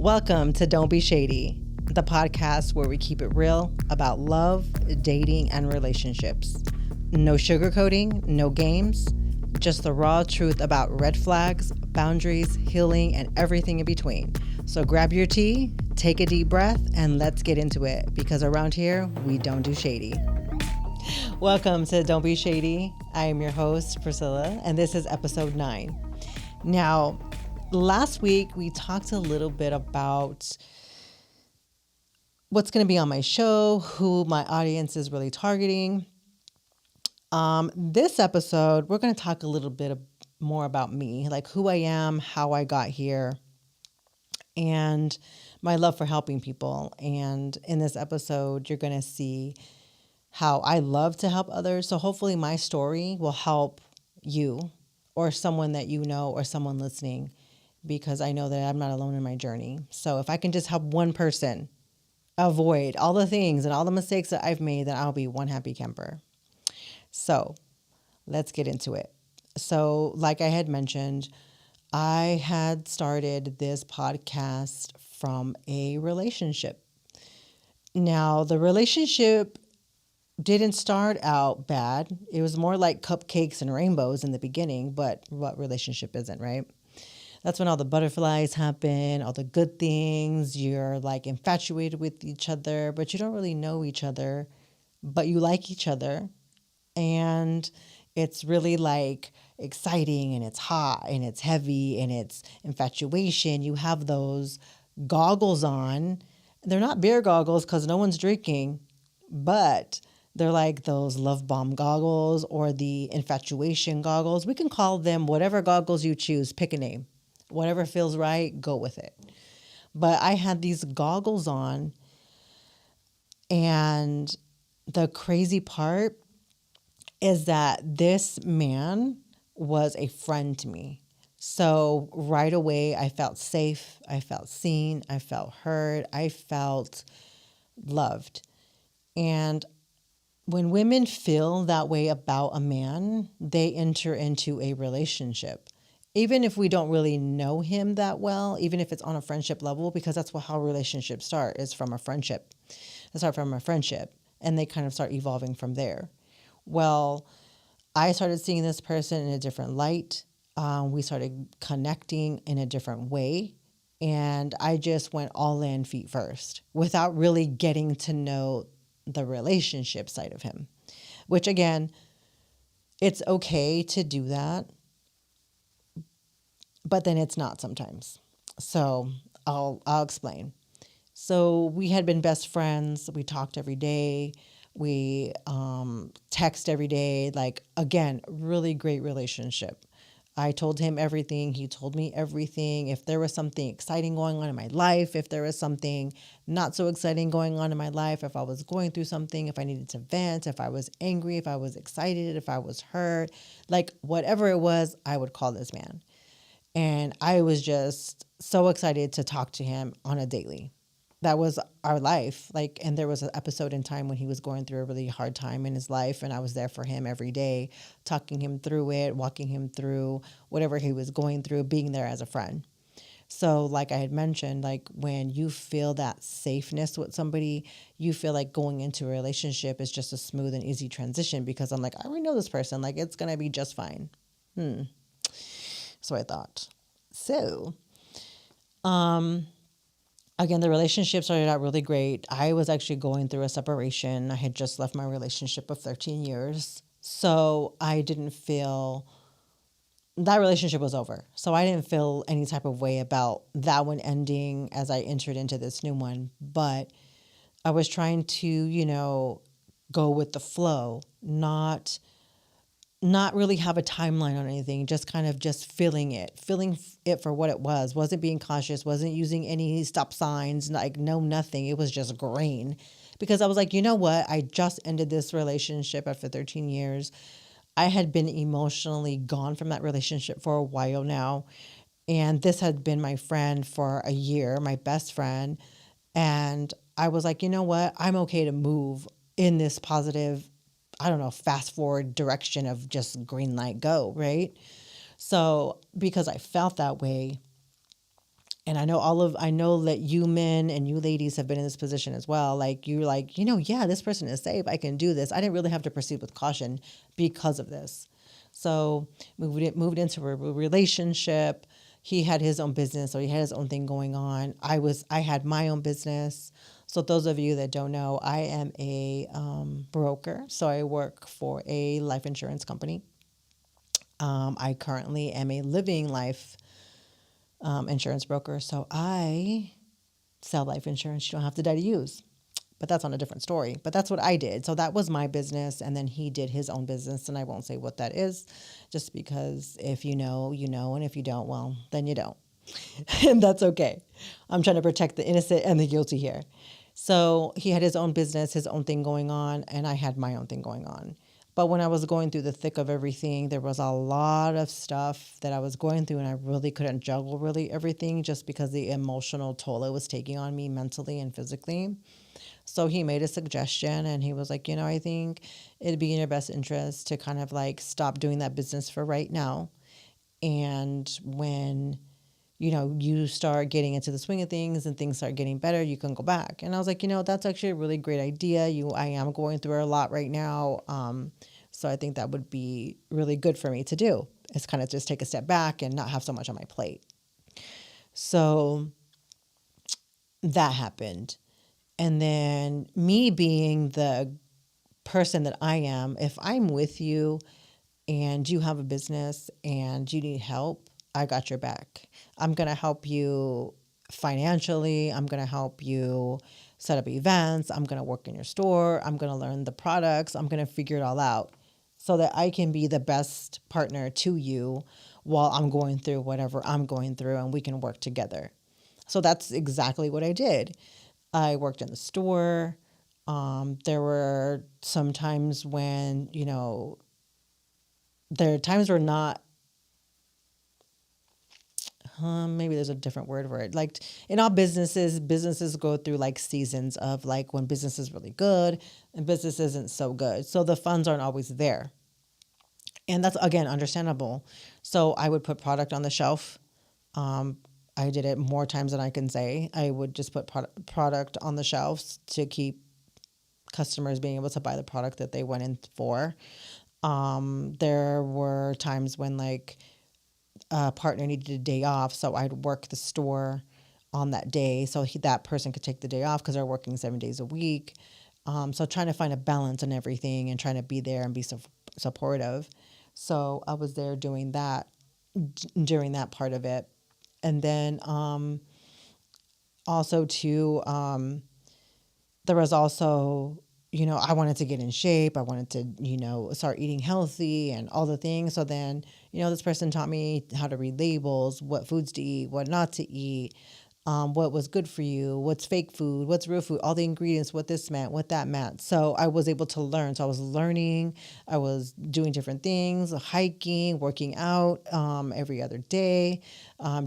Welcome to Don't Be Shady, the podcast where we keep it real about love, dating, and relationships. No sugarcoating, no games, just the raw truth about red flags, boundaries, healing, and everything in between. So grab your tea, take a deep breath, and let's get into it, because around here, we don't do shady. Welcome to Don't Be Shady. I am your host, Priscilla, and this is episode 9. Now, last week, we talked a little bit about what's going to be on my show, who my audience is really targeting. This episode, we're going to talk a little bit more about me, like who I am, how I got here, and my love for helping people. And in this episode, you're going to see how I love to help others. So hopefully my story will help you or someone that you know or someone listening, because I know that I'm not alone in my journey. So if I can just help one person avoid all the things and all the mistakes that I've made, then I'll be one happy camper. So let's get into it. So like I had mentioned, I had started this podcast from a relationship. Now, the relationship didn't start out bad. It was more like cupcakes and rainbows in the beginning, but what relationship isn't, right? That's when all the butterflies happen, all the good things. You're like infatuated with each other, but you don't really know each other, but you like each other. And it's really like exciting, and it's hot, and it's heavy, and it's infatuation. You have those goggles on. They're not beer goggles because no one's drinking, but they're like those love bomb goggles or the infatuation goggles. We can call them whatever goggles you choose. Pick a name. Whatever feels right, go with it. But I had these goggles on, and the crazy part is that this man was a friend to me. So right away, I felt safe. I felt seen. I felt heard. I felt loved. And when women feel that way about a man, they enter into a relationship. Even if we don't really know him that well, even if it's on a friendship level, because that's how relationships start, is from a friendship. They start from a friendship, and they kind of start evolving from there. Well, I started seeing this person in a different light. We started connecting in a different way. And I just went all in feet first without really getting to know the relationship side of him, which again, it's okay to do that, but then it's not sometimes. So I'll explain. So we had been best friends. We talked every day. We text every day. Like, again, really great relationship. I told him everything. He told me everything. If there was something exciting going on in my life, if there was something not so exciting going on in my life, if I was going through something, if I needed to vent, if I was angry, if I was excited, if I was hurt, like whatever it was, I would call this man. And I was just so excited to talk to him on a daily. That was our life. Like, and there was an episode in time when he was going through a really hard time in his life, and I was there for him every day, talking him through it, walking him through whatever he was going through, being there as a friend. So like I had mentioned, like when you feel that safeness with somebody, you feel like going into a relationship is just a smooth and easy transition, because I'm like, I already know this person. Like, it's going to be just fine. So I thought. So, again, the relationship started out really great. I was actually going through a separation. I had just left my relationship of 13 years. So I didn't feel that relationship was over. So I didn't feel any type of way about that one ending as I entered into this new one. But I was trying to, go with the flow, not really have a timeline on anything, just kind of just feeling it for what it was. Wasn't being cautious, wasn't using any stop signs, like no, nothing. It was just green, because I was like, you know what? I just ended this relationship after 13 years. I had been emotionally gone from that relationship for a while now. And this had been my friend for a year, my best friend. And I was like, you know what? I'm okay to move in this positive, I don't know, fast forward direction of just green light, go, right? So because I felt that way, And I know that you men and you ladies have been in this position as well. Like you're like, yeah, this person is safe. I can do this. I didn't really have to proceed with caution because of this. So moved into a relationship. He had his own business, so he had his own thing going on. I had my own business. So those of you that don't know, I am a broker. So I work for a life insurance company. I currently am a living life insurance broker. So I sell life insurance you don't have to die to use. But that's on a different story. But that's what I did. So that was my business. And then he did his own business. And I won't say what that is, just because if you know, you know. And if you don't, well, then you don't. And that's okay. I'm trying to protect the innocent and the guilty here. So he had his own business, his own thing going on, and I had my own thing going on. But when I was going through the thick of everything, there was a lot of stuff that I was going through, and I really couldn't juggle really everything just because the emotional toll it was taking on me mentally and physically. So he made a suggestion and he was like, I think it'd be in your best interest to kind of like stop doing that business for right now. And when you start getting into the swing of things and things start getting better, you can go back. And I was like, that's actually a really great idea. I am going through a lot right now. So I think that would be really good for me to do. It's kind of just take a step back and not have so much on my plate. So that happened. And then me being the person that I am, if I'm with you and you have a business and you need help, I got your back. I'm going to help you financially. I'm going to help you set up events. I'm going to work in your store. I'm going to learn the products. I'm going to figure it all out so that I can be the best partner to you while I'm going through whatever I'm going through and we can work together. So that's exactly what I did. I worked in the store. There were some times when, there are times were not, maybe there's a different word for it. Like in all businesses go through like seasons of like when business is really good and business isn't so good. So the funds aren't always there. And that's, again, understandable. So I would put product on the shelf. I did it more times than I can say. I would just put product on the shelves to keep customers being able to buy the product that they went in for. There were times when like a partner needed a day off, so I'd work the store on that day so that person could take the day off because they're working 7 days a week. So trying to find a balance in everything and trying to be there and be supportive. So I was there doing that during that part of it. And then also too, there was also, I wanted to get in shape. I wanted to, start eating healthy and all the things. So then, this person taught me how to read labels, what foods to eat, what not to eat, what was good for you, what's fake food, what's real food, all the ingredients, what this meant, what that meant. So I was able to learn. So I was learning, I was doing different things, hiking, working out every other day,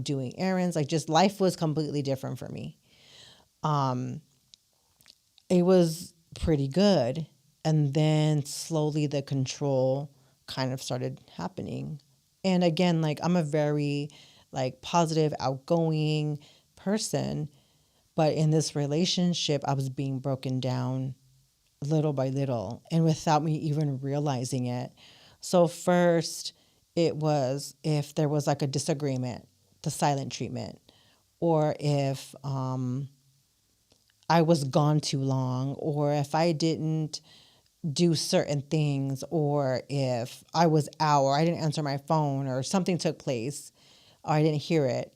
doing errands. Like just life was completely different for me. It was pretty good. And then slowly the control kind of started happening. And again, like I'm a very like positive, outgoing person, but in this relationship, I was being broken down little by little and without me even realizing it. So first it was if there was like a disagreement, the silent treatment, or if I was gone too long, or if I didn't do certain things, or if I was out or I didn't answer my phone or something took place or I didn't hear it.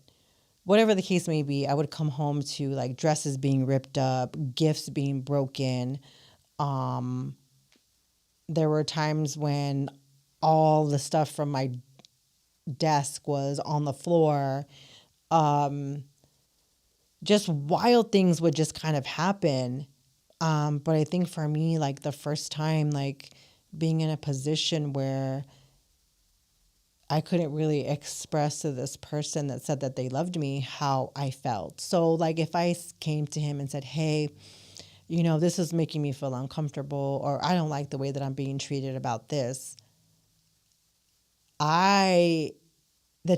Whatever the case may be, I would come home to like dresses being ripped up, gifts being broken. There were times when all the stuff from my desk was on the floor. Just wild things would just kind of happen. But I think for me, like the first time, like being in a position where I couldn't really express to this person that said that they loved me how I felt. So like if I came to him and said, hey, this is making me feel uncomfortable, or I don't like the way that I'm being treated about this, the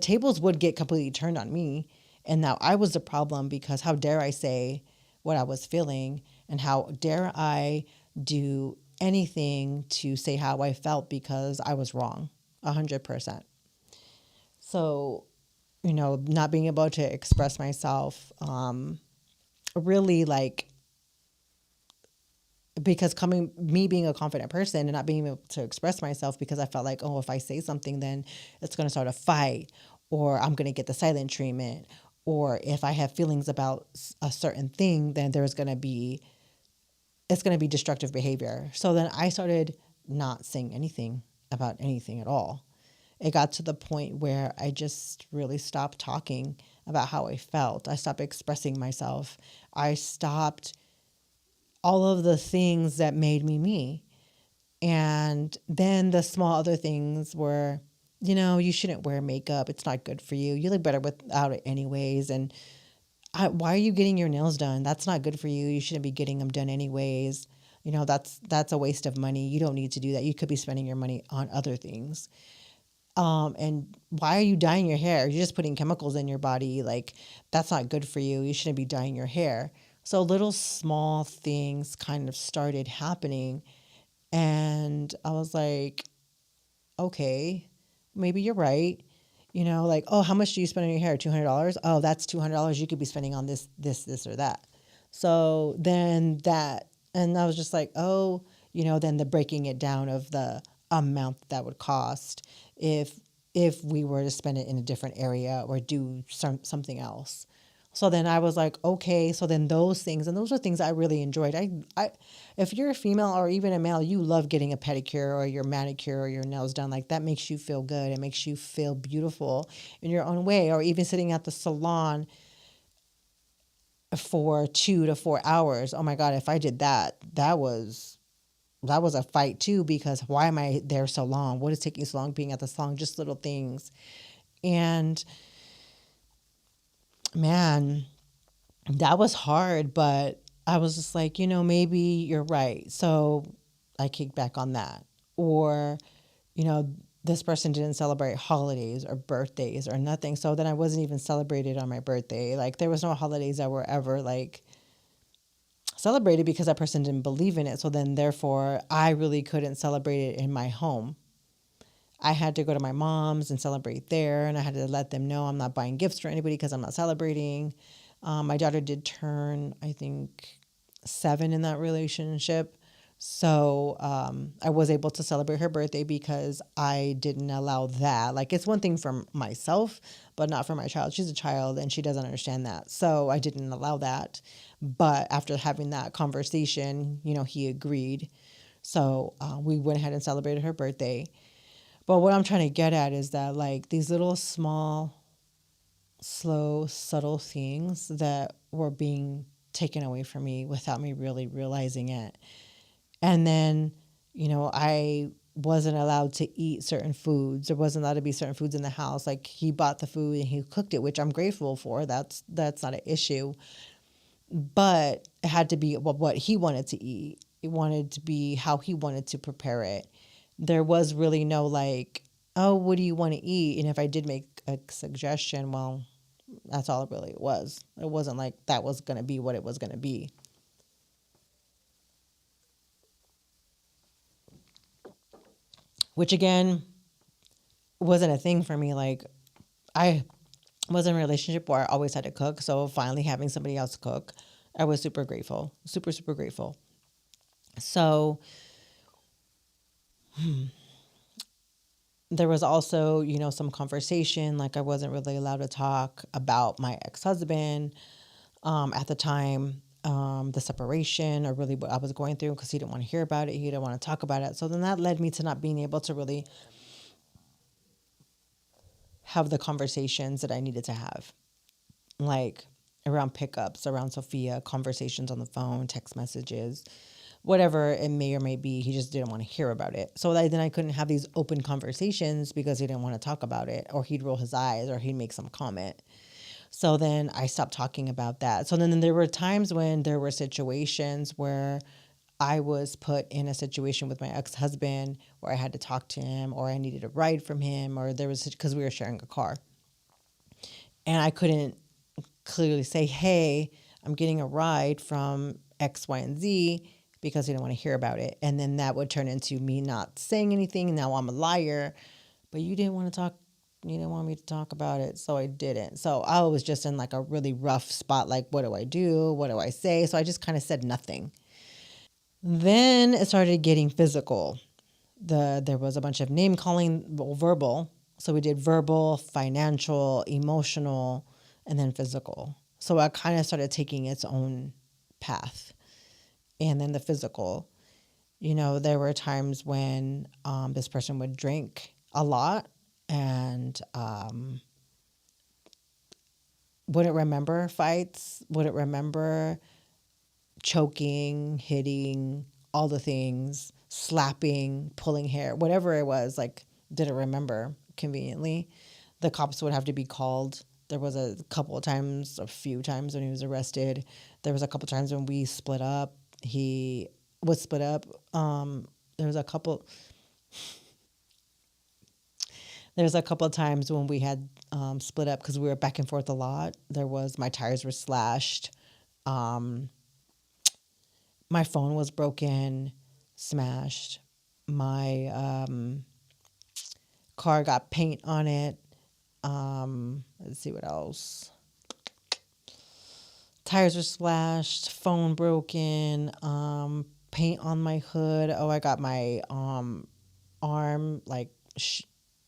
tables would get completely turned on me. And now I was the problem because how dare I say what I was feeling, and how dare I do anything to say how I felt because I was wrong 100%. So, not being able to express myself, really like, because me being a confident person and not being able to express myself because I felt like, oh, if I say something, then it's going to start a fight, or I'm going to get the silent treatment, or if I have feelings about a certain thing, then it's going to be destructive behavior. So then I started not saying anything about anything at all. It got to the point where I just really stopped talking about how I felt. I stopped expressing myself. I stopped all of the things that made me me. And then the small other things were, you shouldn't wear makeup. It's not good for you. You look better without it anyways. And why are you getting your nails done? That's not good for you. You shouldn't be getting them done anyways. That's a waste of money. You don't need to do that. You could be spending your money on other things. And why are you dyeing your hair? You're just putting chemicals in your body. Like, that's not good for you. You shouldn't be dyeing your hair. So little small things kind of started happening. And I was like, okay, maybe you're right. Like, oh, how much do you spend on your hair? $200? Oh, that's $200 you could be spending on this, or that. So then and I was just like, oh, then the breaking it down of the amount that would cost if we were to spend it in a different area or do something else. So then I was like, okay, so then those things, and those are things I really enjoyed. If you're a female or even a male, you love getting a pedicure or your manicure or your nails done. Like, that makes you feel good. It makes you feel beautiful in your own way. Or even sitting at the salon for 2 to 4 hours. Oh my God, if I did that, that was a fight too, because why am I there so long? What is taking so long being at the salon? Just little things. And man, that was hard, but I was just like, maybe you're right. So I kicked back on that. Or, you know, this person didn't celebrate holidays or birthdays or nothing. So then I wasn't even celebrated on my birthday. Like, there was no holidays that were ever like celebrated because that person didn't believe in it. So then therefore I really couldn't celebrate it in my home. I had to go to my mom's and celebrate there, and I had to let them know I'm not buying gifts for anybody because I'm not celebrating. My daughter did turn, I think, 7 in that relationship. So I was able to celebrate her birthday because I didn't allow that. Like, it's one thing for myself, but not for my child. She's a child and she doesn't understand that. So I didn't allow that. But after having that conversation, he agreed. So we went ahead and celebrated her birthday. But what I'm trying to get at is that, like, these little small, slow, subtle things that were being taken away from me without me really realizing it. And then, I wasn't allowed to eat certain foods. There wasn't allowed to be certain foods in the house. Like, he bought the food and he cooked it, which I'm grateful for. That's not an issue. But it had to be what he wanted to eat. It wanted to be how he wanted to prepare it. There was really no like, oh, what do you want to eat? And if I did make a suggestion, well, that's all it really was. It wasn't like that was going to be what it was going to be. Which again wasn't a thing for me. Like, I was in a relationship where I always had to cook. So finally having somebody else cook, I was super grateful. Super, super grateful. So there was also, some conversation. Like, I wasn't really allowed to talk about my ex-husband at the time, the separation, or really what I was going through, because he didn't want to hear about it. He didn't want to talk about it. So then that led me to not being able to really have the conversations that I needed to have, like around pickups, around Sophia, conversations on the phone, text messages, whatever it may or may be. He just didn't want to hear about it. So then I couldn't have these open conversations because he didn't want to talk about it, or he'd roll his eyes, or he'd make some comment. So then I stopped talking about that. So then there were times when there were situations where I was put in a situation with my ex-husband where I had to talk to him, or I needed a ride from him, or there was, because we were sharing a car, and I couldn't clearly say, hey, I'm getting a ride from X, Y, and Z because he didn't want to hear about it. And then that would turn into me not saying anything. And now I'm a liar, but you didn't want to talk. You didn't want me to talk about it. So I didn't. So I was just in like a really rough spot. Like, what do I do? What do I say? So I just kind of said nothing. Then it started getting physical. There was a bunch of name calling, well, verbal. So we did verbal, financial, emotional, and then physical. So I kind of started taking its own path. And then the physical, there were times when this person would drink a lot and wouldn't remember fights, wouldn't remember choking, hitting, all the things, slapping, pulling hair, whatever it was, like didn't remember conveniently. The cops would have to be called. There was a few times when he was arrested. There was a couple times when we split up. He was split up. There was a couple. There was a couple of times when we had split up because we were back and forth a lot. My tires were slashed. Um, my phone was broken, smashed. My car got paint on it. Let's see what else. Tires were splashed, phone broken, paint on my hood. Oh, I got my arm like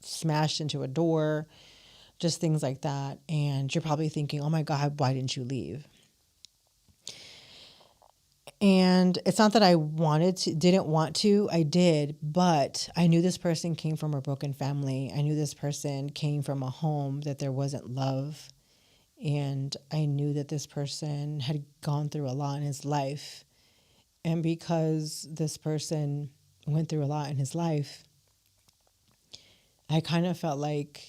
smashed into a door, just things like that. And you're probably thinking, oh my God, why didn't you leave? And it's not that didn't want to, I did, but I knew this person came from a broken family. I knew this person came from a home that there wasn't love. And I knew that this person had gone through a lot in his life. And because this person went through a lot in his life, I kind of felt like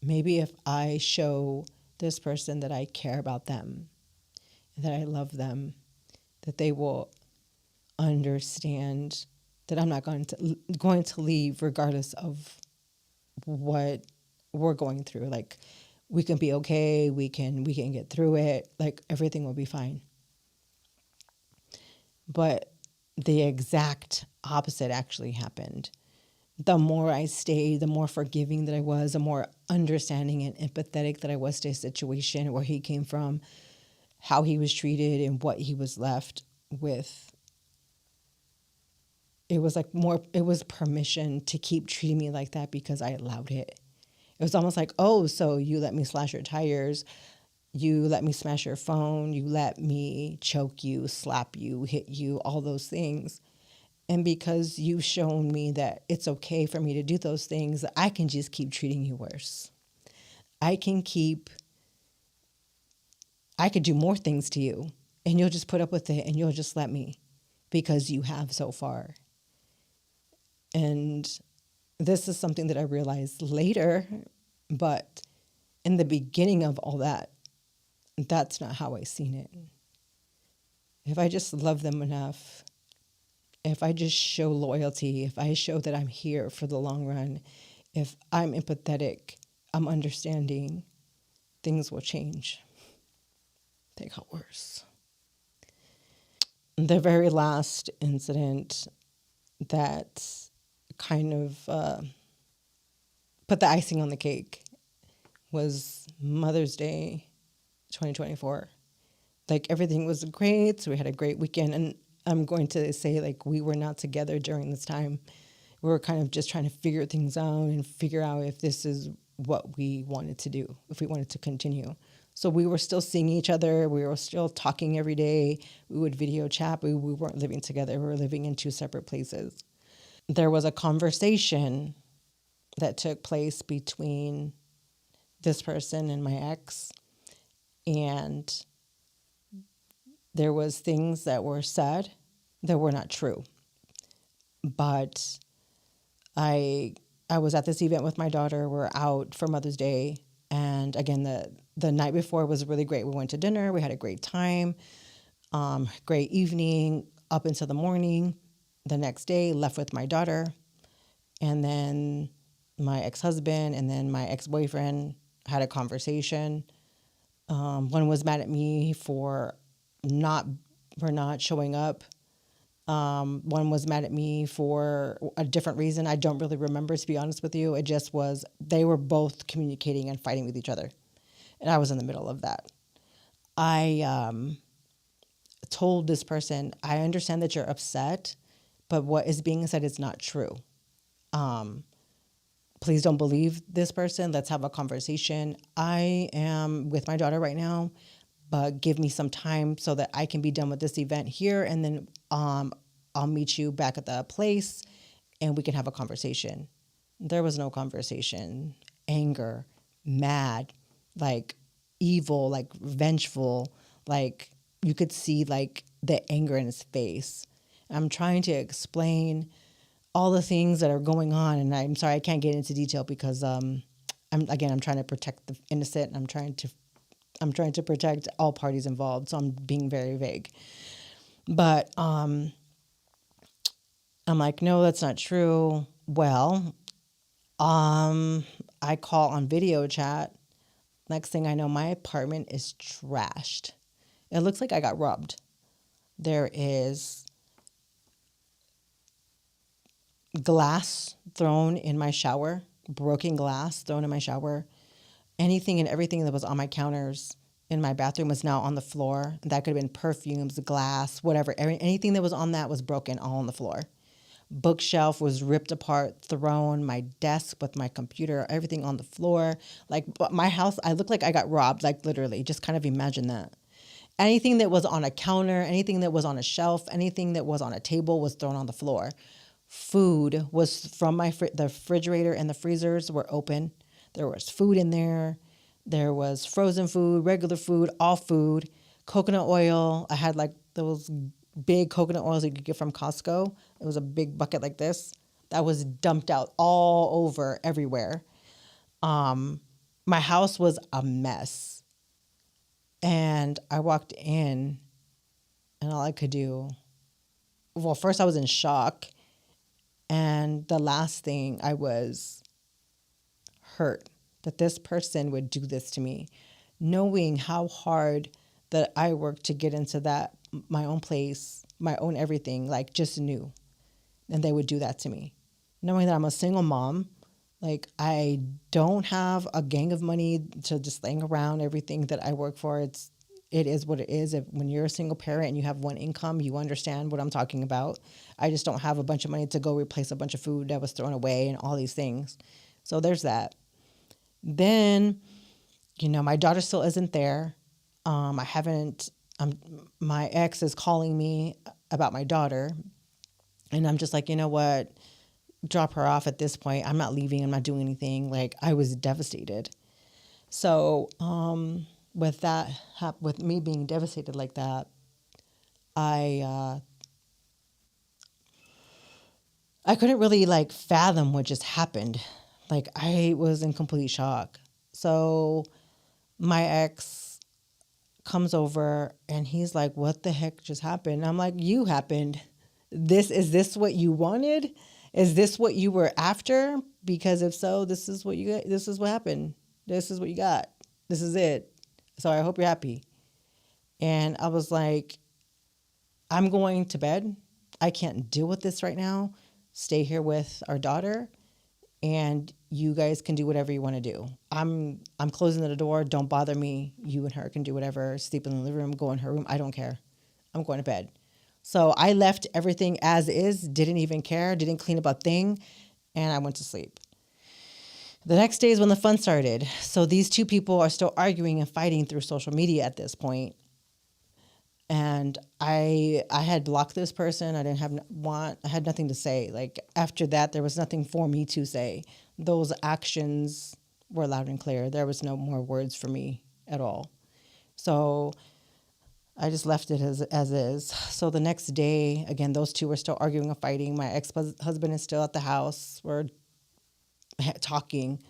maybe if I show this person that I care about them, that I love them, that they will understand that I'm not going to leave regardless of what we're going through. Like we can be okay, we can get through it, like everything will be fine. But the exact opposite actually happened. The more I stayed, the more forgiving that I was, the more understanding and empathetic that I was to his situation, where he came from, how he was treated, and what he was left with. It was like it was permission to keep treating me like that because I allowed it. It was almost like, oh, so you let me slash your tires, you let me smash your phone, you let me choke you, slap you, hit you, all those things. And because you've shown me that it's okay for me to do those things, I can just keep treating you worse. I could do more things to you and you'll just put up with it and you'll just let me because you have so far. And this is something that I realized later, but in the beginning of all that, that's not how I seen it. If I just love them enough, if I just show loyalty, if I show that I'm here for the long run, if I'm empathetic, I'm understanding, things will change. They got worse. The very last incident that kind of put the icing on the cake was Mother's Day 2024. Like everything was great. So we had a great weekend. And I'm going to say, like, we were not together during this time. We were kind of just trying to figure things out and figure out if this is what we wanted to do, if we wanted to continue. So we were still seeing each other. We were still talking every day. We would video chat, but we weren't living together. We were living in two separate places. There was a conversation that took place between this person and my ex, and there was things that were said that were not true. But I was at this event with my daughter. We're out for Mother's Day, and again, the night before was really great. We went to dinner. We had a great time, great evening up until the morning. The next day, left with my daughter, and then my ex-husband and then my ex-boyfriend had a conversation. One was mad at me not for not showing up. One was mad at me for a different reason. I don't really remember, to be honest with you. It just was, they were both communicating and fighting with each other. And I was in the middle of that. I told this person, I understand that you're upset, but what is being said is not true. Please don't believe this person. Let's have a conversation. I am with my daughter right now, but give me some time so that I can be done with this event here. And then I'll meet you back at the place and we can have a conversation. There was no conversation. Anger, mad, like evil, like vengeful, like you could see like the anger in his face. I'm trying to explain all the things that are going on, and I'm sorry I can't get into detail because I'm trying to protect the innocent. I'm trying to protect all parties involved, so I'm being very vague. But I'm like, no, that's not true. Well, I call on video chat. Next thing I know, my apartment is trashed. It looks like I got robbed. There is glass thrown in my shower, broken glass thrown in my shower. Anything and everything that was on my counters in my bathroom was now on the floor. That could have been perfumes, glass, whatever. Anything that was on that was broken, all on the floor. Bookshelf was ripped apart, thrown. My desk with my computer, everything on the floor. Like my house, I look like I got robbed, like literally. Just kind of imagine that. Anything that was on a counter, anything that was on a shelf, anything that was on a table was thrown on the floor. Food was from the refrigerator and the freezers were open. There was food in there. There was frozen food, regular food, all food, coconut oil. I had like those big coconut oils you could get from Costco. It was a big bucket like this that was dumped out all over everywhere. My house was a mess. And I walked in and all I could do, well, first I was in shock. And the last thing, I was hurt that this person would do this to me, knowing how hard that I worked to get into that, my own place, my own everything, like just knew. And they would do that to me. Knowing that I'm a single mom, like I don't have a gang of money to just laying around everything that I work for. It is what it is. When you're a single parent and you have one income, you understand what I'm talking about. I just don't have a bunch of money to go replace a bunch of food that was thrown away and all these things. So there's that. Then, my daughter still isn't there. I haven't, my ex is calling me about my daughter. And I'm just like, you know what? Drop her off at this point. I'm not leaving. I'm not doing anything. Like I was devastated. So, with me being devastated like that, I couldn't really like fathom what just happened. Like I was in complete shock. So my ex comes over and he's like, "What the heck just happened?" I'm like, "You happened. Is this what you wanted? Is this what you were after? Because if so, this is what you got. This is what happened. This is what you got. This is it. So I hope you're happy." And I was like, "I'm going to bed. I can't deal with this right now. Stay here with our daughter and you guys can do whatever you want to do. I'm closing the door. Don't bother me. You and her can do whatever. Sleep in the living room, go in her room. I don't care. I'm going to bed." So I left everything as is, didn't even care, didn't clean up a thing, and I went to sleep. The next day is when the fun started. So these two people are still arguing and fighting through social media at this point. And I had blocked this person. I had nothing to say. Like after that, there was nothing for me to say. Those actions were loud and clear. There was no more words for me at all. So I just left it as is. So the next day, again, those two were still arguing and fighting. My ex-husband is still at the house. We're talking.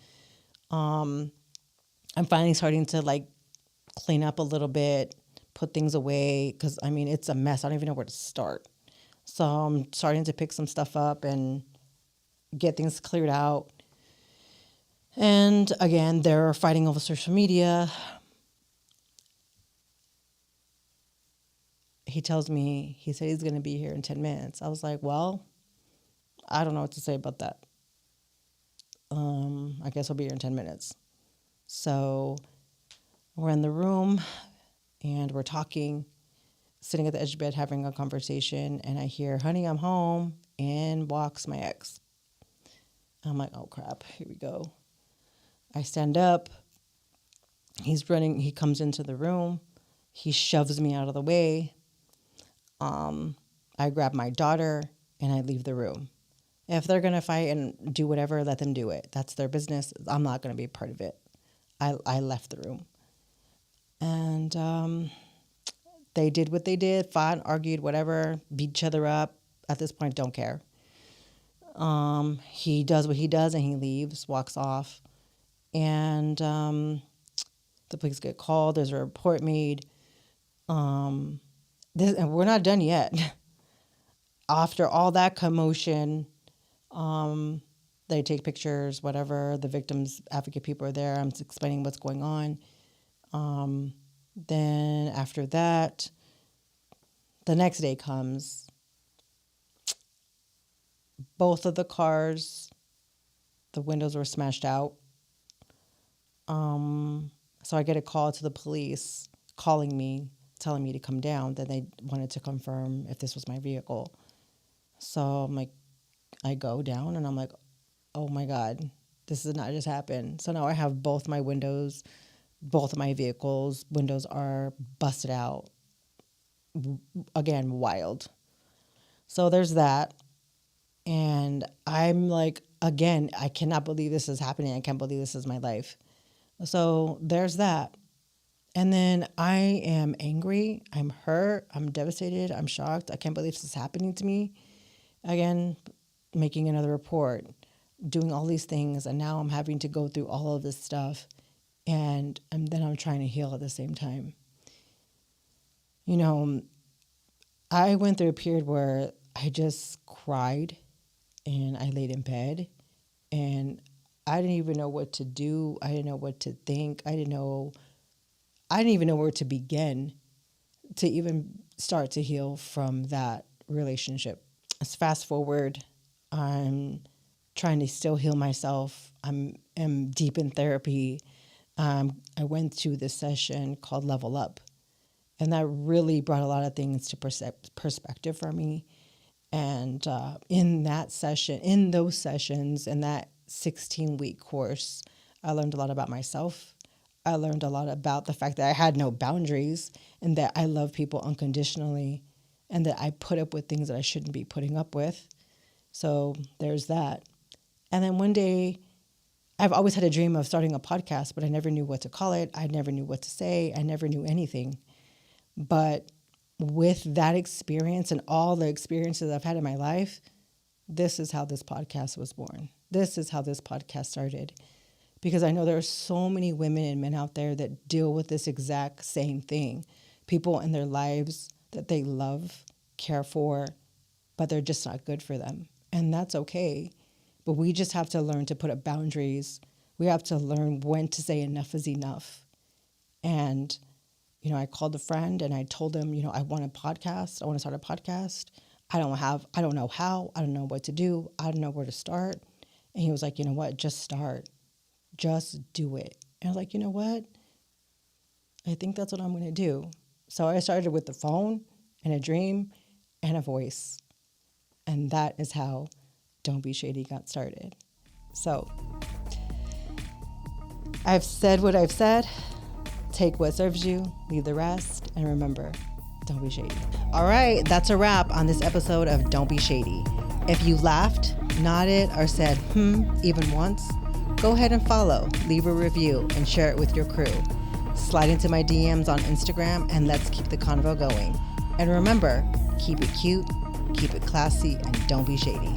I'm finally starting to like clean up a little bit, put things away, because it's a mess. I don't even know where to start. So I'm starting to pick some stuff up and get things cleared out. And again, they're fighting over social media. he tells me, he said he's going to be here in 10 minutes. I was like, well, I don't know what to say about that. I guess I'll be here in 10 minutes. So we're in the room and we're talking, sitting at the edge of bed having a conversation, and I hear, honey, I'm home, and walks my ex. I'm like, oh crap, here we go. I stand up. He's running. He comes into the room. He shoves me out of the way. I grab my daughter and I leave the room. If they're going to fight and do whatever, let them do it. That's their business. I'm not going to be a part of it. I left the room. And they did what they did, fought, argued, whatever, beat each other up. At this point, don't care. He does what he does and he leaves, walks off. And the police get called. There's a report made. And we're not done yet. After all that commotion, they take pictures, whatever. The victims advocate people are there. I'm explaining what's going on. Then after that, the next day comes. Both of the cars, the windows were smashed out. So I get a call to the police calling me, telling me to come down. Then they wanted to confirm if this was my vehicle. So I'm like, I go down and I'm like, oh my God, this did not just happen. So now I have both my windows, both of my vehicles, windows are busted out. Again, wild. So there's that. And I'm like, again, I cannot believe this is happening. I can't believe this is my life. So there's that. And then I am angry. I'm hurt. I'm devastated. I'm shocked. I can't believe this is happening to me. Again, making another report, doing all these things. And now I'm having to go through all of this stuff. And then I'm trying to heal at the same time. You know, I went through a period where I just cried and I laid in bed and I didn't even know what to do. I didn't know what to think. I didn't even know where to begin to even start to heal from that relationship. Let's fast forward. I'm trying to still heal myself. I'm deep in therapy. I went to this session called Level Up, and that really brought a lot of things to perspective for me. And in those sessions, in that 16-week course, I learned a lot about myself. I learned a lot about the fact that I had no boundaries and that I love people unconditionally and that I put up with things that I shouldn't be putting up with. So there's that. And then one day, I've always had a dream of starting a podcast, but I never knew what to call it. I never knew what to say. I never knew anything. But with that experience and all the experiences I've had in my life, this is how this podcast was born. This is how this podcast started. Because I know there are so many women and men out there that deal with this exact same thing. People in their lives that they love, care for, but they're just not good for them. And that's okay. But we just have to learn to put up boundaries. We have to learn when to say enough is enough. And I called a friend and I told him, I want a podcast. I want to start a podcast. I don't know how, I don't know what to do. I don't know where to start. And he was like, you know what? Just start. Just do it. And I was like, you know what? I think that's what I'm going to do. So I started with the phone and a dream and a voice. And that is how Don't Be Shady got started. So I've said what I've said. Take what serves you, leave the rest, and remember, don't be shady. All right, that's a wrap on this episode of Don't Be Shady. If you laughed, nodded, or said, even once, go ahead and follow, leave a review, and share it with your crew. Slide into my DMs on Instagram, and let's keep the convo going. And remember, keep it cute, keep it classy, and don't be shady.